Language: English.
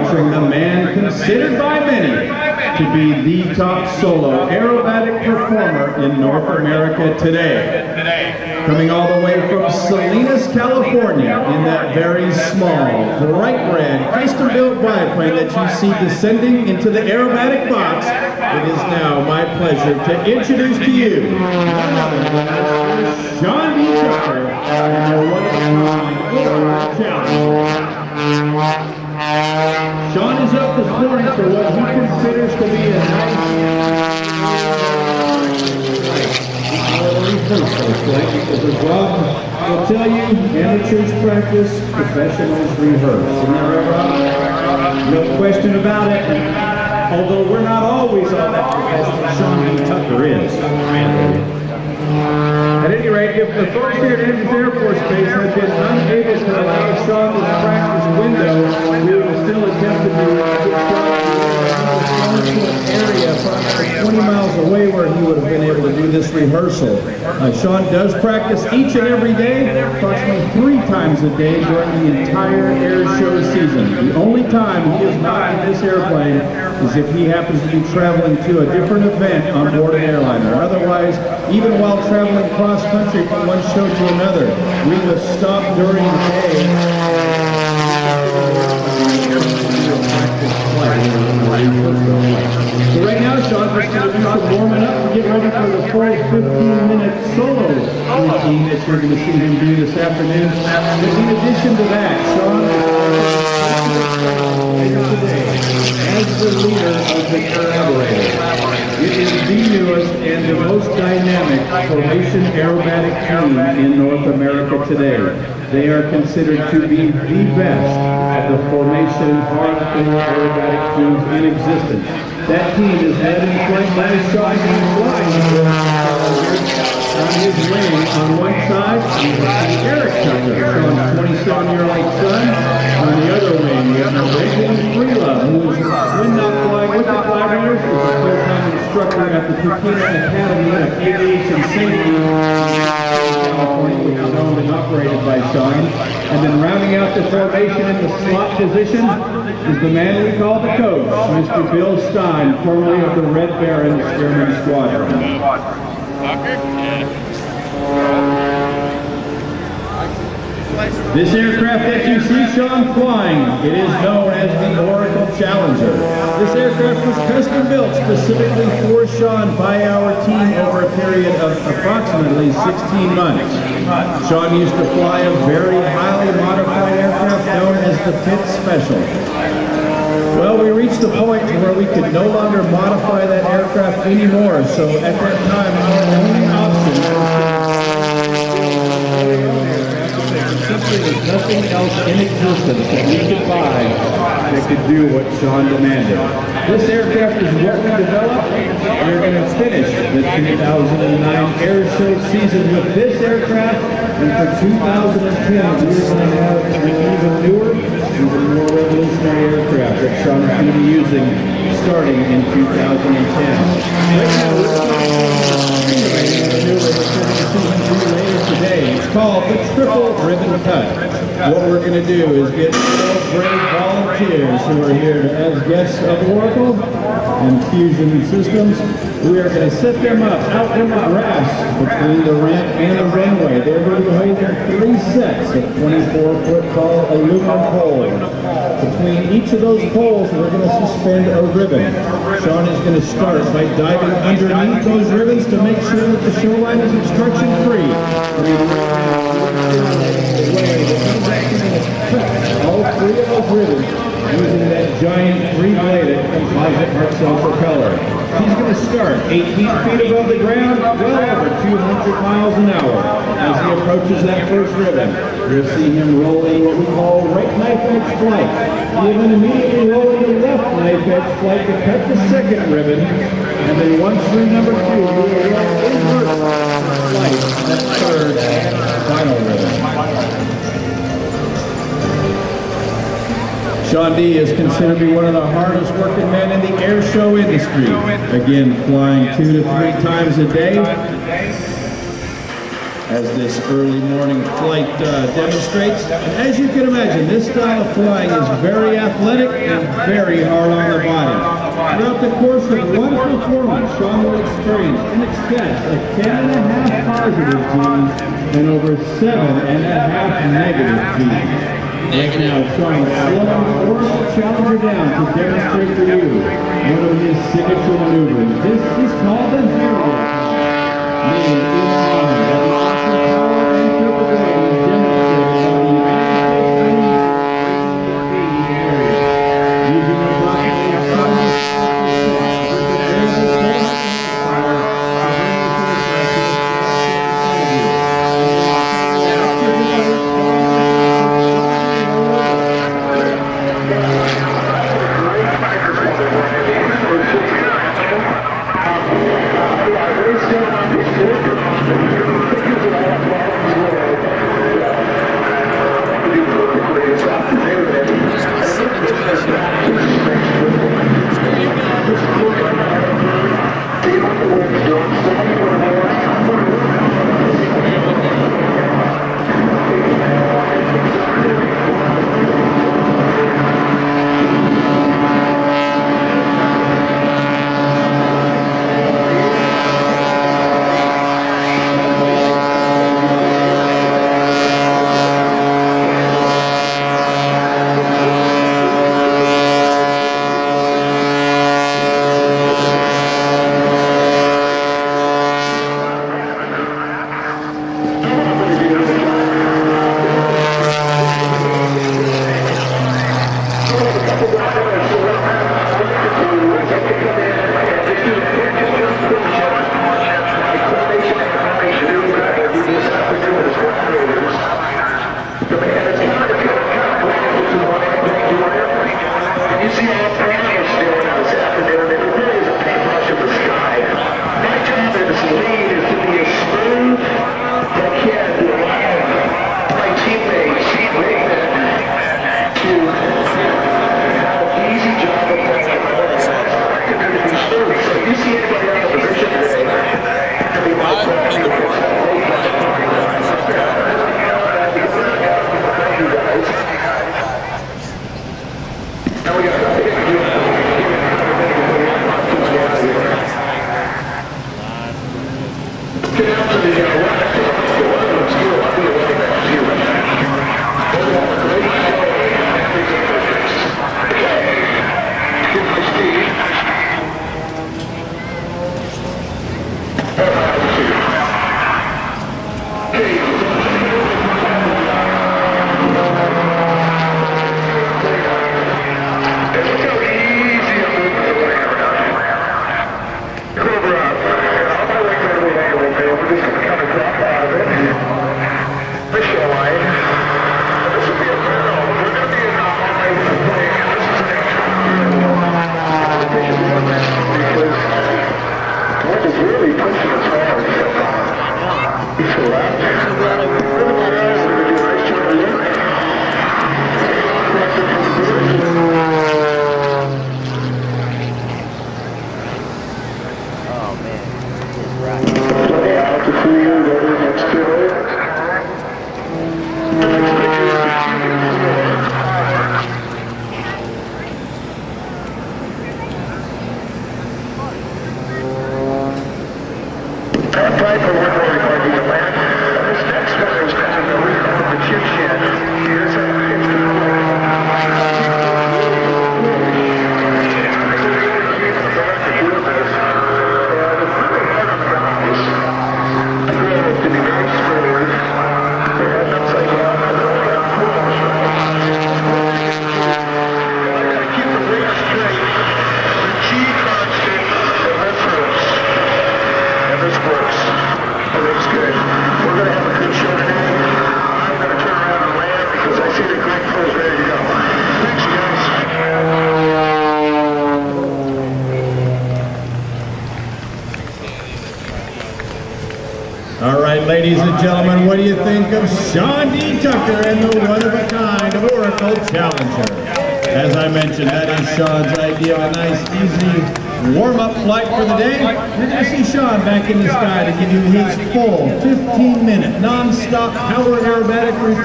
Featuring the man considered by many to be the top solo aerobatic performer in North America today. Coming all the way from Salinas, California, in that very small, bright red, custom-built biplane that you see descending into the aerobatic box, it is now my pleasure to introduce to you Sean D. Tucker and the one-of-a-kind challenge. Sean is up this morning for what he considers to be a nice because Rob will tell you, amateurs practice, professionals rehearse. Isn't that right, Rob? No question about it. Although we're not always all that professional, Sean D. Tucker is. At any rate, if the folks here at Andrews Air Force Base had been unable to allow Sean this practice window, we would have still attempted to get Sean to an area approximately 20 miles away where he would have been able to do this rehearsal. Sean does practice each and every day, approximately 3 times a day during the entire air show season. The only time he is not in this airplane is if he happens to be traveling to a different event on board an airliner. Otherwise, even while traveling cross-country from one show to another, we will stop during the day. So right now, Sean's just going to do some warming up to get ready for the full 15-minute solo routine that you're going to see him do this afternoon. But in addition to that, Sean is today as the leader of the collaborator. It is the newest and the most dynamic formation aerobatic team in North America today. They are considered to be the best of the formation hardcore aerobatic teams in existence. That team is led in flight by Sean D. On his wing on one side, Eric Tucker, Sean's 27-year-old son. On the other wing, we have Reagan Freelove, who is, when not flying with the collaborators, is a full-time instructor at the Turkina Academy of Aviation Safety, California, which is owned and operated by Sean. And then rounding out the formation in the slot position is the man we call the coach, Mr. Bill Stein, formerly of the Red Baron Airman Squadron. This aircraft that you see Sean flying, it is known as the Oracle Challenger. This aircraft was custom built specifically for Sean by our team over a period of approximately 16 months. Sean used to fly a very highly modified aircraft known as the Pitt Special. Well, we reached the point where we could no longer modify that aircraft anymore, so at that time our only option simply was nothing else in existence that we could buy that could do what Sean demanded. This aircraft is what we developed. We're going to finish the 2009 air show season with this aircraft, and for 2010 we're going to have an even newer, even more revolutionary aircraft that Sean is going to be using starting in 2010. Right now we're simulating a new season later today. It's called the Triple Ribbon Cut. What we're going to do is get 12 brave volunteers who are here as guests of Oracle and Fusion Systems. We are going to set them up out in the grass between the ramp and the runway. They're going to be holding 3 sets of 24-foot tall aluminum poles. Between each of those poles, we're going to suspend a ribbon. Sean is going to start by diving underneath those ribbons to make sure that the shoreline is obstruction-free. All 3 of those ribbons using that giant 3-bladed composite Marcel propeller. He's going to start 18 feet above the ground, well over 200 miles an hour. As he approaches that first ribbon, you'll see him rolling what we call right knife edge flight. He'll then immediately roll into left knife edge flight to cut the second ribbon, and then once through number 2, he will roll invert flight that third final ribbon. Sean D. is considered to be one of the hardest working men in the air show industry. Again, flying 2 to 3 times a day. as this early morning flight demonstrates. And as you can imagine, this style of flying is very athletic and very hard on the body. Throughout the course of one performance, Sean will experience in excess of 10.5 positive G's and over 7.5 negative G's. Right now, Sean is slowing the Oracle Challenger down to demonstrate for you one of his signature maneuvers. This is called the hero, meaning in honor of the awesome power and capability demonstrated by the United States Marine area. Using approximately right, ladies and gentlemen, what do you think of Sean D. Tucker and the one-of-a-kind Oracle Challenger? As I mentioned, that is Sean's idea of a nice, easy warm-up flight for the day. You're going to see Sean back in the sky to give you his full 15-minute non-stop power aerobatic routine.